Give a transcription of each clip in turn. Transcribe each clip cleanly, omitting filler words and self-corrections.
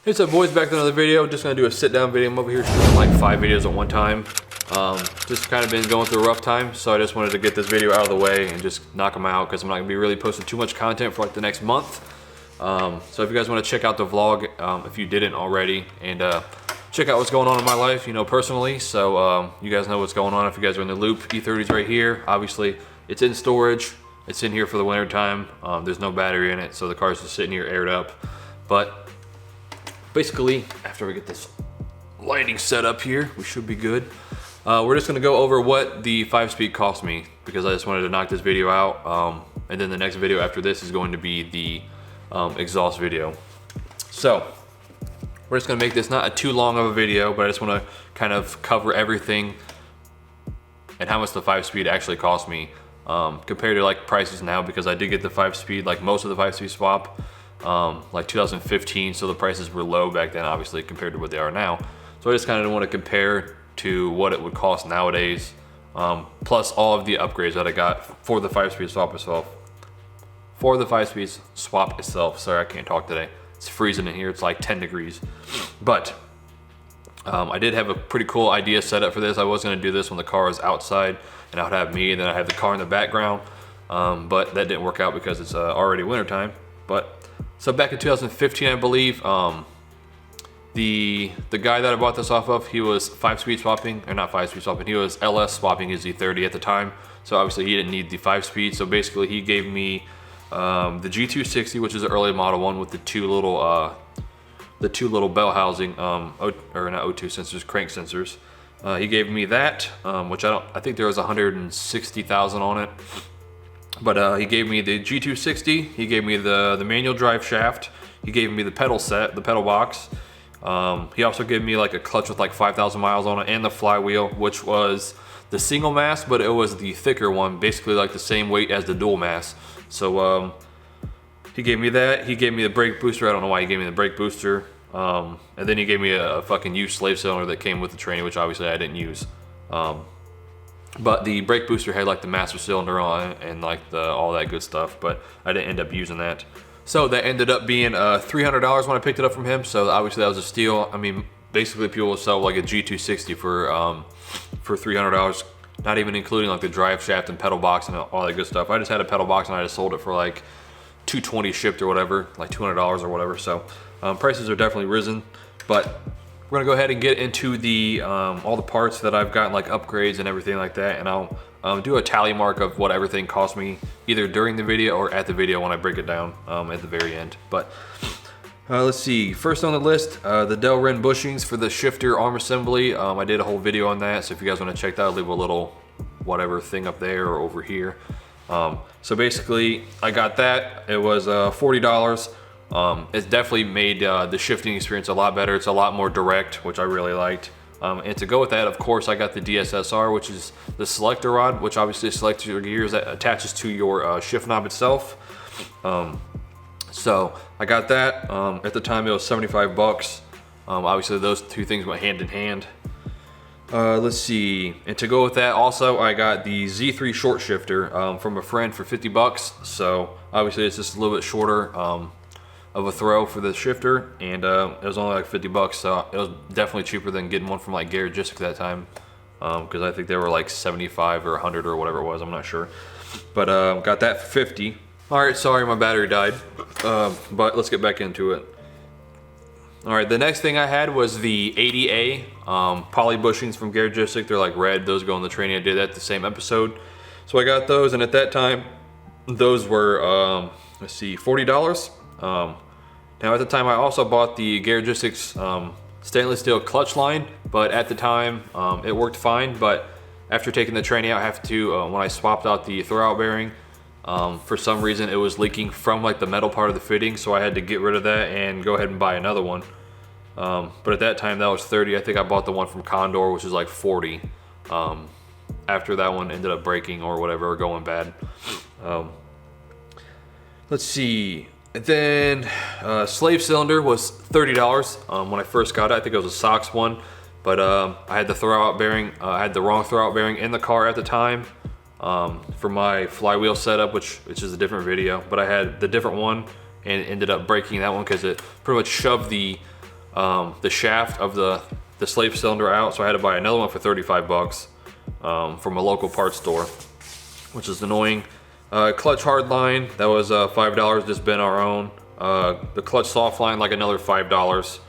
Hey, up boys, back to another video. Just gonna do a sit down video. I'm over here shooting like 5 videos at one time. Just kind of been going through a rough time, so I just wanted to get this video out of the way and just knock them out because I'm not gonna be really posting too much content for like the next month. So if you guys want to check out the vlog, if you didn't already, and check out what's going on in my life, you know, personally, so you guys know what's going on if you guys are in the loop. E30's right here. Obviously, it's in storage. It's in here for the winter time. There's no battery in it, so the car's just sitting here aired up. But basically, after we get this lighting set up here, we should be good. We're just gonna go over what the 5-speed cost me because I just wanted to knock this video out. And then the next video after this is going to be the exhaust video. So we're just gonna make this not too long of a video, but I just wanna kind of cover everything and how much the 5-speed actually cost me compared to like prices now, because I did get the 5-speed, like most of the 5-speed swap, like 2015, so the prices were low back then, obviously, compared to what they are now. So I just kind of want to compare to what it would cost nowadays, plus all of the upgrades that I got for the 5-speed swap itself. Sorry, I can't talk today. It's freezing in here. It's like 10 degrees. But I did have a pretty cool idea set up for this. I was going to do this when the car is outside and I would have me, and then I have the car in the background. But that didn't work out because it's already wintertime. But so back in 2015, I believe, the guy that I bought this off of, he was 5-speed swapping, or not 5-speed swapping, he was LS swapping his E30 at the time. So obviously he didn't need the 5-speed. So basically he gave me the G260, which is an early model one with the two little bell housing, or not O2 sensors, crank sensors. He gave me that, which I think there was 160,000 on it. But he gave me the G260, he gave me the manual drive shaft, he gave me the pedal set, the pedal box. He also gave me like a clutch with like 5,000 miles on it, and the flywheel, which was the single mass, but it was the thicker one, basically like the same weight as the dual mass. So he gave me that. He gave me the brake booster. I don't know why he gave me the brake booster. And then he gave me a fucking used slave cylinder that came with the training, which obviously I didn't use. But the brake booster had like the master cylinder on it and like all that good stuff, but I didn't end up using that. So that ended up being $300 when I picked it up from him. So obviously that was a steal. I mean, basically people will sell like a G260 for $300, not even including like the drive shaft and pedal box and all that good stuff. I just had a pedal box and I just sold it for like $220 shipped or whatever, like $200 or whatever. So prices are definitely risen, but we're gonna go ahead and get into the all the parts that I've gotten, like upgrades and everything like that, and I'll do a tally mark of what everything cost me either during the video or at the video when I break it down at the very end. But let's see, first on the list, the Delrin bushings for the shifter arm assembly. I did a whole video on that, so if you guys want to check that, I'll leave a little whatever thing up there or over here. So basically I got that. It was $40. It's definitely made the shifting experience a lot better. It's a lot more direct, which I really liked. And to go with that, of course, I got the DSSR, which is the selector rod, which obviously selects your gears, that attaches to your shift knob itself. So I got that. At the time it was 75 bucks. Obviously those two things went hand in hand. Let's see, and to go with that also, I got the Z3 short shifter from a friend for 50 bucks. So obviously it's just a little bit shorter of a throw for the shifter, and it was only like 50 bucks, so it was definitely cheaper than getting one from like Garage at that time, because I think they were like 75 or 100 or whatever it was, I'm not sure. But got that for 50. All right, sorry my battery died, but let's get back into it. All right, the next thing I had was the 80A poly bushings from Garage. They're like red, those go in the training. I did that the same episode. So I got those, and at that time, those were, let's see, $40. Now at the time I also bought the Garage stainless steel clutch line, but at the time it worked fine. But after taking the training out, I have to, when I swapped out the throwout bearing, for some reason it was leaking from like the metal part of the fitting, so I had to get rid of that and go ahead and buy another one. But at that time that was 30. I think I bought the one from Condor, which is like 40. After that one ended up breaking or whatever, or going bad. Let's see. And then slave cylinder was $30 when I first got it. I think it was a Sox one, but I had the throwout bearing. I had the wrong throwout bearing in the car at the time for my flywheel setup, which is a different video. But I had the different one and ended up breaking that one because it pretty much shoved the the shaft of the slave cylinder out, so I had to buy another one for 35 bucks from a local parts store, which is annoying. Clutch hard line, that was $5, just been our own. The clutch soft line, like another $5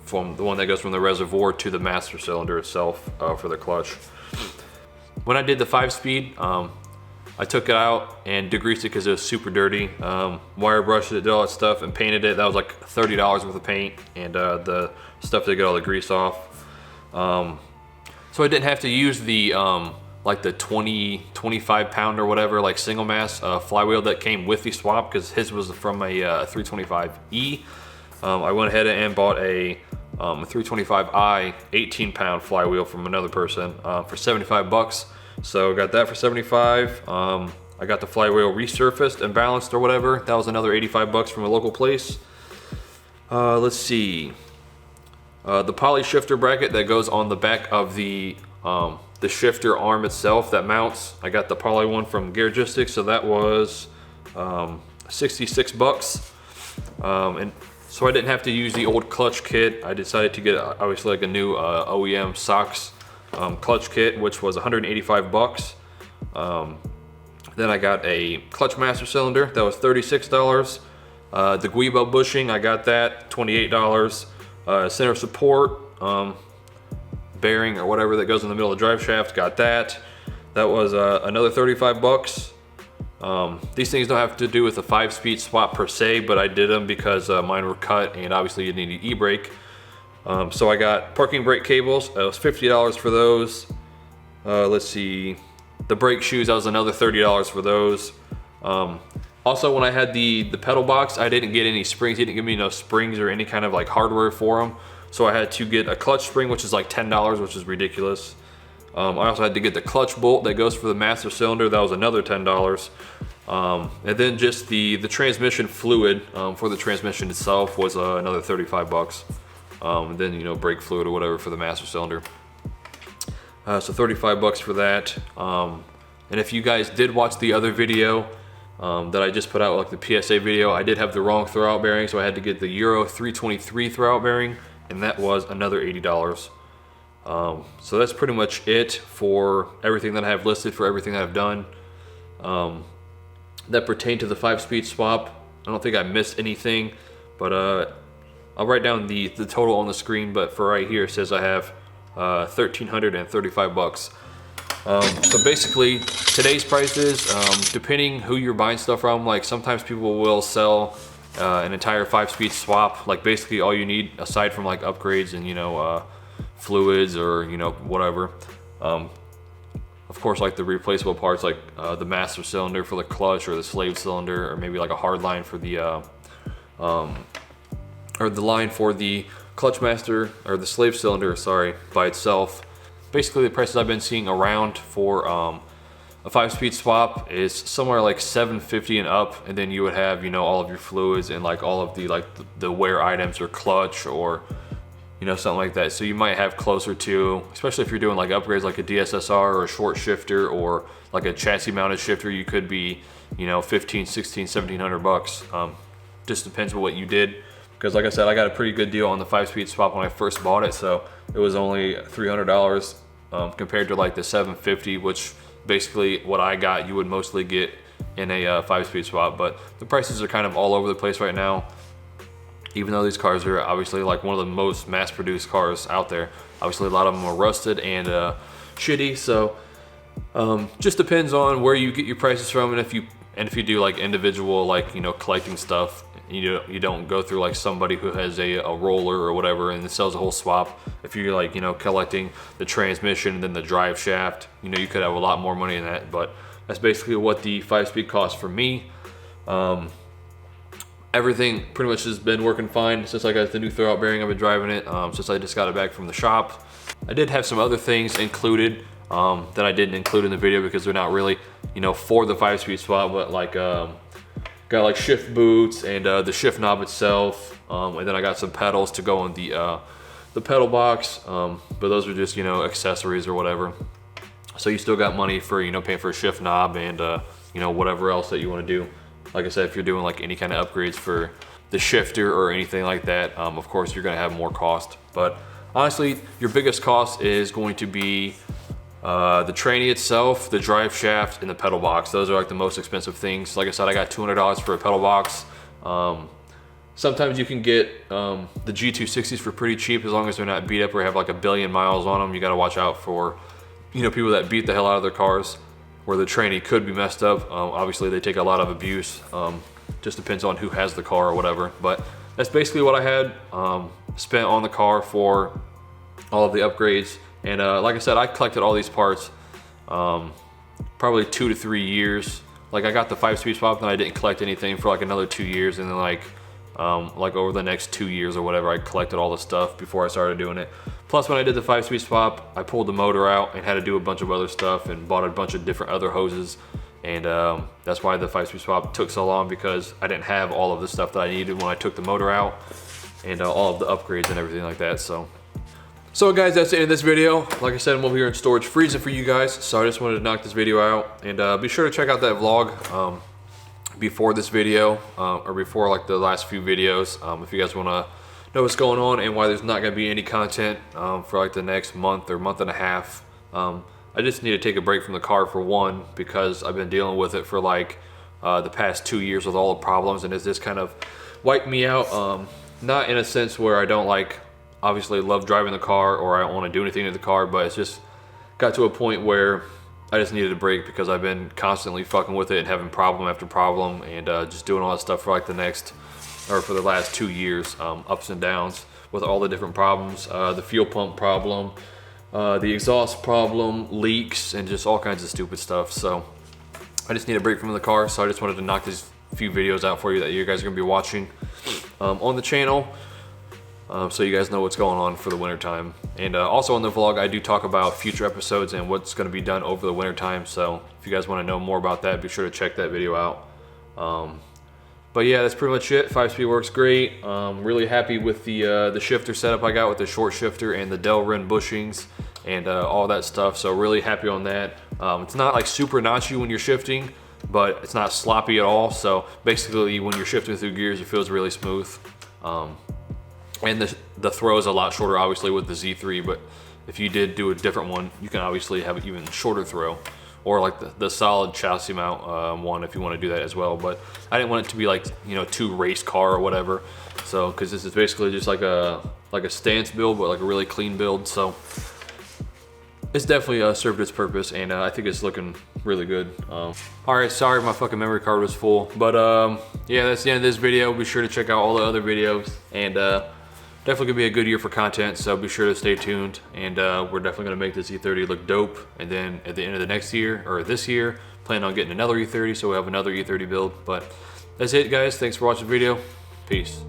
from the one that goes from the reservoir to the master cylinder itself for the clutch. When I did the 5-speed, I took it out and degreased it because it was super dirty. Wire brushed it, did all that stuff, and painted it. That was like $30 worth of paint and the stuff to get all the grease off. So I didn't have to use the like the 25 pound or whatever, like single mass flywheel that came with the swap, because his was from a 325E. I went ahead and bought a 325i 18 pound flywheel from another person for 75 bucks. So got that for 75. I got the flywheel resurfaced and balanced or whatever. That was another 85 bucks from a local place. Let's see. The poly shifter bracket that goes on the back of the shifter arm itself that mounts. I got the poly one from Geargistics, so that was 66 bucks. And so I didn't have to use the old clutch kit. I decided to get obviously like a new OEM SOX clutch kit, which was 185 bucks. Then I got a clutch master cylinder that was $36. The Wheelwell bushing, I got that, $28. Center support bearing or whatever that goes in the middle of the drive shaft, got that. That was another 35 bucks. These things don't have to do with a 5-speed swap per se, but I did them because mine were cut and obviously you need an e-brake. So I got parking brake cables. It was $50 for those. Let's see, the brake shoes, that was another $30 for those. Also, when I had the pedal box, I didn't get any springs. He didn't give me no springs or any kind of like hardware for them. So I had to get a clutch spring, which is like $10, which is ridiculous. I also had to get the clutch bolt that goes for the master cylinder. That was another $10. And then just the transmission fluid for the transmission itself was another 35 bucks. And then, you know, brake fluid or whatever for the master cylinder. So 35 bucks for that. And if you guys did watch the other video that I just put out, like the PSA video, I did have the wrong throwout bearing, so I had to get the Euro 323 throwout bearing, and that was another $80. So that's pretty much it for everything that I have listed, for everything that I've done that pertained to the 5-speed swap. I don't think I missed anything, but I'll write down the total on the screen, but for right here it says I have 1,335 bucks. So basically today's prices, depending who you're buying stuff from, like sometimes people will sell an entire 5-speed swap, like basically all you need aside from like upgrades and, you know, fluids or, you know, whatever. Of course, like the replaceable parts, like the master cylinder for the clutch, or the slave cylinder, or maybe like a hard line for the or the line for the clutch master, or the slave cylinder, sorry, by itself. Basically the prices I've been seeing around for a 5-speed swap is somewhere like $750 and up, and then you would have, you know, all of your fluids and like all of the like the wear items or clutch or, you know, something like that. So you might have closer to, especially if you're doing like upgrades like a DSSR or a short shifter or like a chassis mounted shifter, you could be, you know, 15, 16, 1700 bucks. Just depends on what you did. Because like I said, I got a pretty good deal on the 5-speed swap when I first bought it, so it was only $300 compared to like the $750, which basically what I got you would mostly get in a 5-speed swap. But the prices are kind of all over the place right now, even though these cars are obviously like one of the most mass-produced cars out there. Obviously a lot of them are rusted and shitty, so just depends on where you get your prices from, and if you do like individual, like, you know, collecting stuff, you don't go through like somebody who has a roller or whatever and sells a whole swap. If you're like, you know, collecting the transmission and then the drive shaft, you know, you could have a lot more money in that. But that's basically what the 5-speed costs for me. Everything pretty much has been working fine since I got the new throwout bearing. I've been driving it since I just got it back from the shop. I did have some other things included that I didn't include in the video because they're not really, you know, for the 5-speed swap, but like got like shift boots and the shift knob itself, and then I got some pedals to go on the pedal box, but those are just, you know, accessories or whatever. So you still got money for, you know, paying for a shift knob and you know, whatever else that you want to do. Like I said, if you're doing like any kind of upgrades for the shifter or anything like that. Of course, you're gonna have more cost, but honestly, your biggest cost is going to be the tranny itself, the drive shaft, and the pedal box. Those are like the most expensive things. Like I said, I got $200 for a pedal box. Sometimes you can get the G260s for pretty cheap as long as they're not beat up or have like a billion miles on them. You gotta watch out for, you know, people that beat the hell out of their cars where the tranny could be messed up. Obviously they take a lot of abuse. Just depends on who has the car or whatever. But that's basically what I had spent on the car for all of the upgrades. And like I said, I collected all these parts probably 2 to 3 years. Like I got the 5-speed swap, then I didn't collect anything for like another 2 years, and then like over the next 2 years or whatever, I collected all the stuff before I started doing it. Plus, when I did the 5-speed swap, I pulled the motor out and had to do a bunch of other stuff and bought a bunch of different other hoses. And that's why the 5-speed swap took so long, because I didn't have all of the stuff that I needed when I took the motor out and all of the upgrades and everything like that. So guys, that's the end of this video. Like I said, I'm over here in storage freezing for you guys, so I just wanted to knock this video out. And be sure to check out that vlog before this video, or before like the last few videos, if you guys want to know what's going on and why there's not going to be any content for like the next month or month and a half. I just need to take a break from the car for one, because I've been dealing with it for like the past 2 years with all the problems, and it's just kind of wiped me out. Not in a sense where I don't like, obviously love driving the car or I don't want to do anything to the car, but it's just got to a point where I just needed a break, because I've been constantly fucking with it and having problem after problem, and just doing all that stuff for like for the last 2 years, ups and downs with all the different problems, the fuel pump problem, the exhaust problem, leaks, and just all kinds of stupid stuff. So I just need a break from the car, so I just wanted to knock these few videos out for you that you guys are gonna be watching on the channel. So you guys know what's going on for the winter time. And also in the vlog, I do talk about future episodes and what's going to be done over the winter time. So if you guys want to know more about that, be sure to check that video out. But yeah, that's pretty much it. 5-speed works great. Really happy with the shifter setup I got with the short shifter and the Delrin bushings and all that stuff. So really happy on that. It's not like super notchy when you're shifting, but it's not sloppy at all. So basically when you're shifting through gears, it feels really smooth. And the throw is a lot shorter, obviously, with the Z3, but if you did do a different one, you can obviously have an even shorter throw, or like the solid chassis mount one if you want to do that as well. But I didn't want it to be like, you know, too race car or whatever. So, because this is basically just like a stance build, but like a really clean build. So it's definitely served its purpose, and I think it's looking really good. All right, sorry my fucking memory card was full, but yeah, that's the end of this video. Be sure to check out all the other videos, and definitely gonna be a good year for content, so be sure to stay tuned. And we're definitely gonna make this E30 look dope. And then at the end of the next year, or this year, plan on getting another E30, so we'll have another E30 build. But that's it, guys. Thanks for watching the video. Peace.